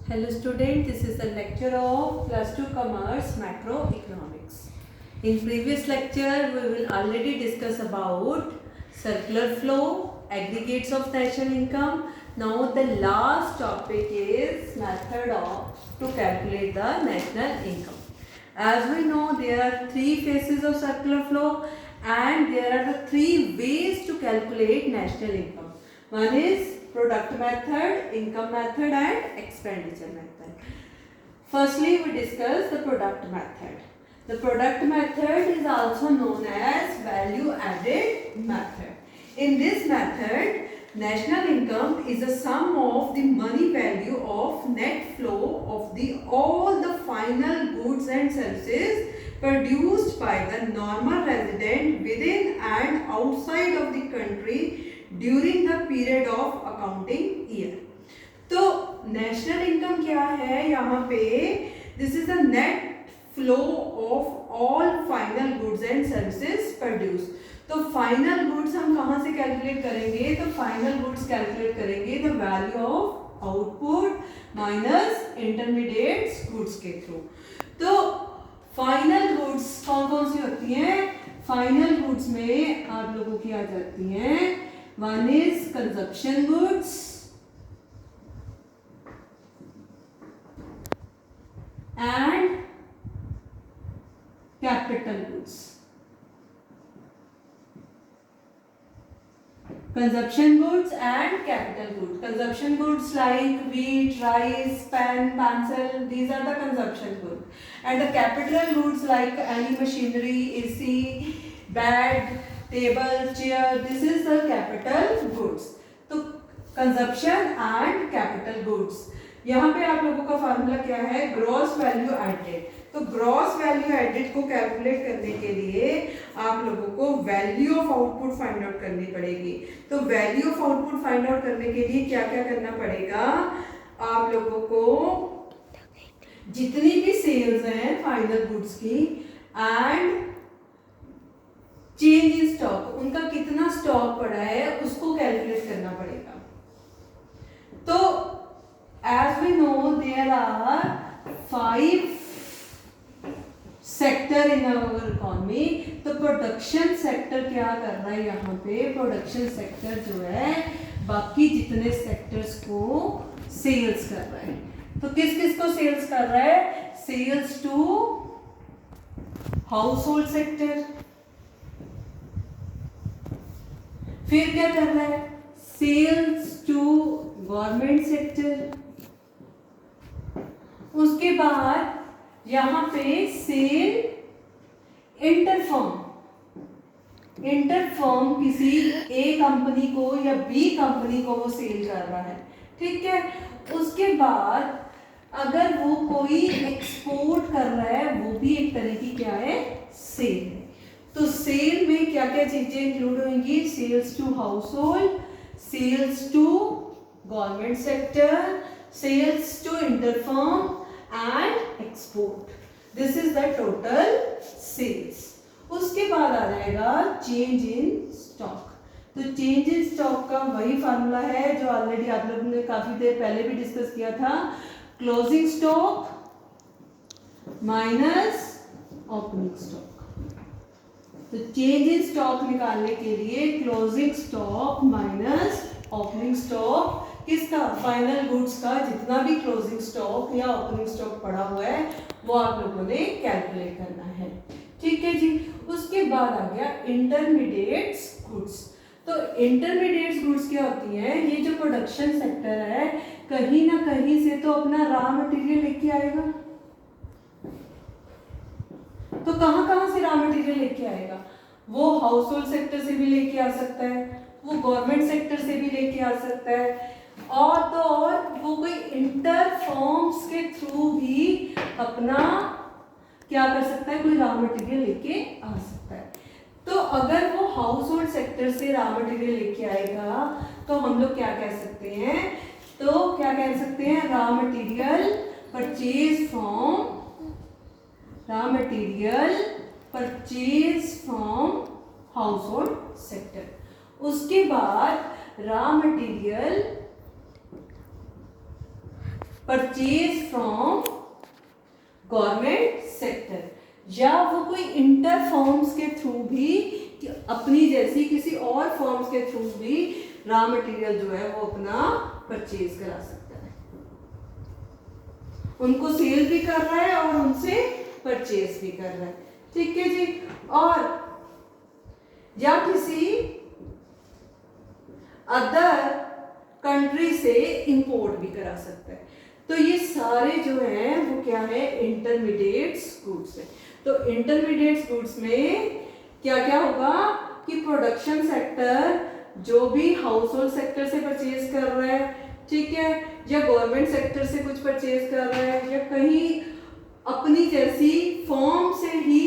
Hello student, this is a lecture of plus 2 commerce macroeconomics. In previous lecture we will already discuss about circular flow, aggregates of national income. Now the last topic is method of to calculate the national income. As we know, there are three phases of circular flow and there are the three ways to calculate national income. One is product method, income method and expenditure method. Firstly, we discuss the product method. The product method is also known as value added method. In this method, national income is a sum of the money value of net flow of all the final goods and services produced by the normal resident within and outside of the country during the period of accounting year. तो national income क्या है यहाँ पे? This is the net flow of all final goods and services produce. तो final goods हम कहाँ से calculate करेंगे? तो फाइनल गुड्स कैलकुलेट करेंगे the value of output minus intermediate goods के थ्रू. तो फाइनल गुड्स कौन कौन सी होती हैं? फाइनल गुड्स में आप लोगों की आ जाती हैं. One is consumption goods and capital goods. Consumption goods and capital goods. Consumption goods like wheat, rice, pen, pencil, these are the consumption goods. And the capital goods like any machinery, AC, bed, table, chair, this is the capital goods. तो consumption and capital goods. यहाँ पे आप लोगों का formula क्या है? Gross value added. तो gross value added को कैलकुलेट करने के लिए आप लोगों को value of output find out करनी पड़ेगी. तो value of output find out करने के लिए क्या क्या करना पड़ेगा? आप लोगों को जितनी भी सेल्स हैं फाइनल गुड्स की एंड चेंज इन स्टॉक, उनका कितना स्टॉक पड़ा है उसको कैलकुलेट करना पड़ेगा. तो as we know there are 5 sector in our economy. तो प्रोडक्शन सेक्टर क्या कर रहा है यहाँ पे? प्रोडक्शन सेक्टर जो है बाकी जितने सेक्टर्स को सेल्स कर रहा है. तो किस किस को सेल्स कर रहा है? Sales to household sector. फिर क्या कर रहा है? Sales to government sector. उसके बाद यहां पे सेल इंटरफर्म. इंटरफर्म किसी ए कंपनी को या बी कंपनी को वो सेल कर रहा है. ठीक है. उसके बाद अगर वो कोई एक्सपोर्ट कर रहा है वो भी एक तरह की क्या है? सेल है. तो सेल में क्या क्या चीजें इंक्लूड होंगी? Sales to household, sales to government sector, sales to interfirm and export. This is the total sales. उसके बाद आ जाएगा चेंज इन स्टॉक. तो चेंज इन स्टॉक का वही फार्मूला है जो ऑलरेडी आप लोगों ने काफी देर पहले भी डिस्कस किया था. Closing stock minus opening stock. तो चेंज इन स्टॉक निकालने के लिए closing stock minus opening stock किसका? फाइनल गुड्स का जितना भी क्लोजिंग स्टॉक या ओपनिंग स्टॉक पड़ा हुआ है वो आप लोगों ने कैलकुलेट करना है. ठीक है जी. उसके बाद आ गया इंटरमीडिएट्स गुड्स. तो इंटरमीडिएट्स गुड्स क्या होती हैं? ये जो प्रोडक्शन सेक्टर है कहीं ना कहीं से तो अपना रॉ मटेरियल लेके आएगा. तो कहां से रॉ मटेरियल लेके आएगा? वो हाउस होल्ड सेक्टर से भी लेके आ सकता है, वो गवर्नमेंट सेक्टर से भी लेके आ सकता है, और तो और वो कोई इंटर फर्म्स के थ्रू भी अपना क्या कर सकता है? कोई रॉ मटेरियल लेके आ सकता है. तो अगर वो हाउस होल्ड सेक्टर से रॉ मटेरियल लेके आएगा तो हम लोग क्या कह सकते हैं? तो क्या कह सकते हैं? Raw material purchase from house hold sector. उसके बाद raw material purchase from government sector, या वो कोई इंटर फर्म्स के थ्रू भी अपनी जैसी किसी और फर्म्स के थ्रू भी रॉ मटेरियल जो है वो अपना परचेज करा सकता है, उनको सेल भी कर रहा है और उनसे परचेज भी कर रहा है। ठीक है जी। और या किसी अदर कंट्री से इंपोर्ट भी करा सकता है। तो ये सारे जो हैं वो क्या है, इंटरमीडिएट्स गुड्स है। तो इंटरमीडिएट्स गुड्स में क्या क्या होगा कि प्रोडक्शन सेक्टर जो भी हाउस होल्ड सेक्टर से परचेज कर रहा है, ठीक है, या गवर्नमेंट सेक्टर से कुछ परचेज कर रहा है, या कहीं अपनी जैसी फॉर्म से ही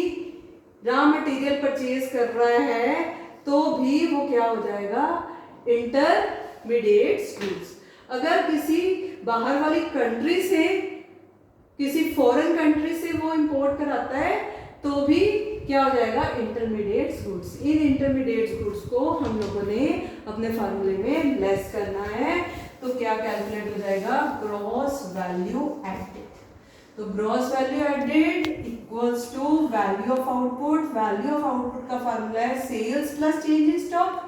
रॉ मटेरियल परचेज कर रहा है, तो भी वो क्या हो जाएगा, इंटरमीडिएट्स गुड्स। अगर किसी बाहर वाली कंट्री से, किसी फॉरेन कंट्री से वो इंपोर्ट कराता है, तो भी क्या हो जाएगा, इंटरमीडिएट्स गुड्स। इन इंटरमीडिएट्स गुड्स को हम लोगों ने अपने फार्मूले में लेस करना है, तो क्या कैलकुलेट हो जाएगा, ग्रॉस वैल्यू एडेड। तो gross value added equals to value of output. Value of output का फार्मूला है sales plus change in stock.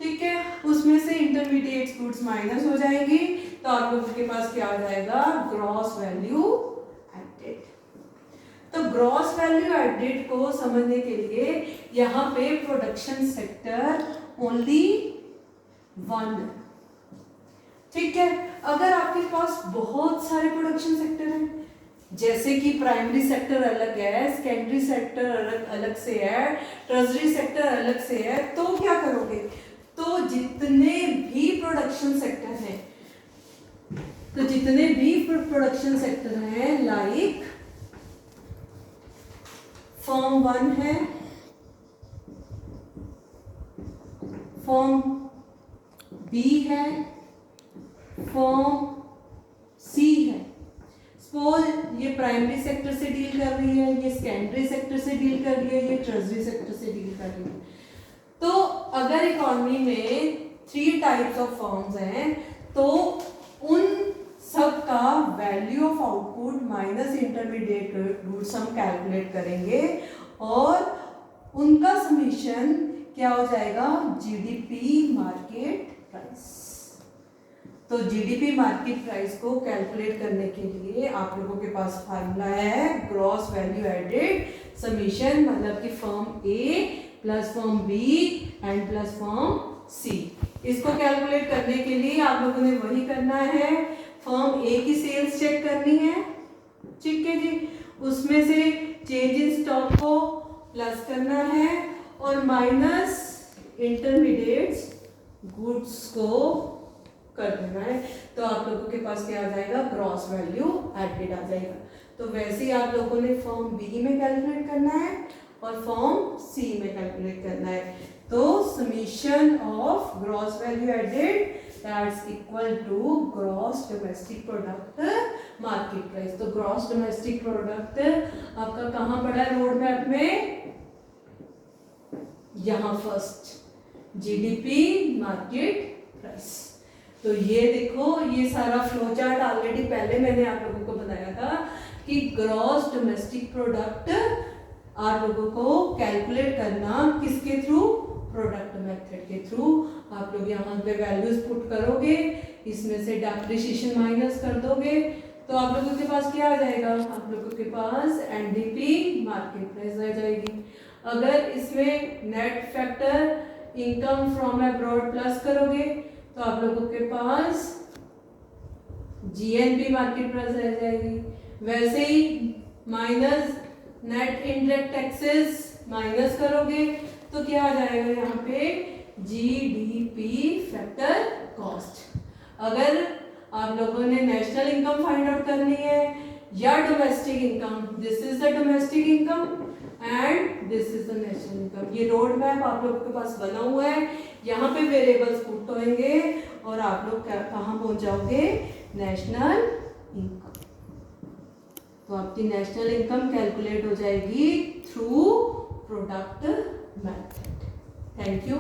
ठीक है, उसमें से इंटरमीडिएट्स गुड्स माइनस हो जाएंगी, तो आप लोगों के पास क्या हो जाएगा, ग्रॉस वैल्यू एडेड। तो ग्रॉस वैल्यू एडेड को समझने के लिए यहाँ पे प्रोडक्शन सेक्टर ओनली वन। ठीक है, अगर आपके पास बहुत सारे प्रोडक्शन सेक्टर हैं, जैसे कि प्राइमरी सेक्टर अलग है, सेकेंडरी सेक्टर अलग से है, टर्शरी सेक्टर अलग से है, तो क्या करोगे, तो जितने भी प्रोडक्शन सेक्टर हैं, तो जितने भी प्रोडक्शन सेक्टर हैं, लाइक फॉर्म 1 है, फॉर्म बी है, फॉर्म सी है। सपोज ये प्राइमरी सेक्टर से डील कर रही है, ये सेकेंडरी सेक्टर से डील कर रही है, ये टर्शरी सेक्टर से डील कर रही है। तो अगर इकोनॉमी में 3 टाइप्स ऑफ फर्म्स हैं, तो उन सब का value of output minus intermediate goods हम कैलकुलेट करेंगे, और उनका समीशन क्या हो जाएगा, जीडीपी मार्केट प्राइस। तो जीडीपी मार्केट प्राइस को कैलकुलेट करने के लिए आप लोगों के पास फार्मूला है ग्रॉस वैल्यू एडेड समीशन, मतलब कि firm A plus firm B and plus firm C. इसको कैलकुलेट करने के लिए आप लोगों ने वही करना है, फर्म ए की सेल्स चेक करनी है, ठीक है जी, उसमें से चेंज इन स्टॉक को प्लस करना है और माइनस इंटरमीडिएट्स गुड्स को कर देना है, तो आप लोगों के पास क्या आ जाएगा, ग्रॉस वैल्यू एडेड आ जाएगा। तो वैसे ही आप लोगों ने फर्म बी में कैलकुलेट करना है और फर्म सी में कैलकुलेट करना है। तो summation of gross value added that's equal to gross domestic product market price. तो ग्रॉस डोमेस्टिक प्रोडक्ट आपका कहाँ पड़ा है रोड मैप में, यहाँ फर्स्ट, जीडीपी मार्केट प्राइस। तो ये देखो, ये सारा फ्लो चार्ट ऑलरेडी पहले मैंने आप लोगों को बताया था कि ग्रॉस डोमेस्टिक प्रोडक्ट आप लोगों को कैलकुलेट करना किसके थ्रू, प्रोडक्ट मेथड के थ्रू। आप लोग यहाँ पे वैल्यूज पुट करोगे, इसमें से डेप्रिसिएशन माइनस कर दोगे, तो आप लोगों के पास क्या आ जाएगा, आप लोगों के पास एनडीपी मार्केट प्राइस आ जाएगी। अगर इसमें net factor income from abroad plus करोगे, तो आप लोगों के पास जीएनपी मार्केट प्राइस आ जाएगी। वैसे ही minus net indirect taxes minus करोगे, तो क्या आ जाएगा यहाँ पे, जीडीपी फैक्टर कॉस्ट। अगर आप लोगों ने नेशनल इनकम फाइंड आउट करनी है या domestic income, this is the domestic income and this is the national income. ये रोड मैप आप लोगों के पास बना हुआ है, यहाँ पे वेरिएबल्स पुट होंगे और आप लोग कहाँ पहुंच जाओगे, नेशनल इनकम। तो आपकी नेशनल इनकम कैलकुलेट हो जाएगी through product method. Thank you.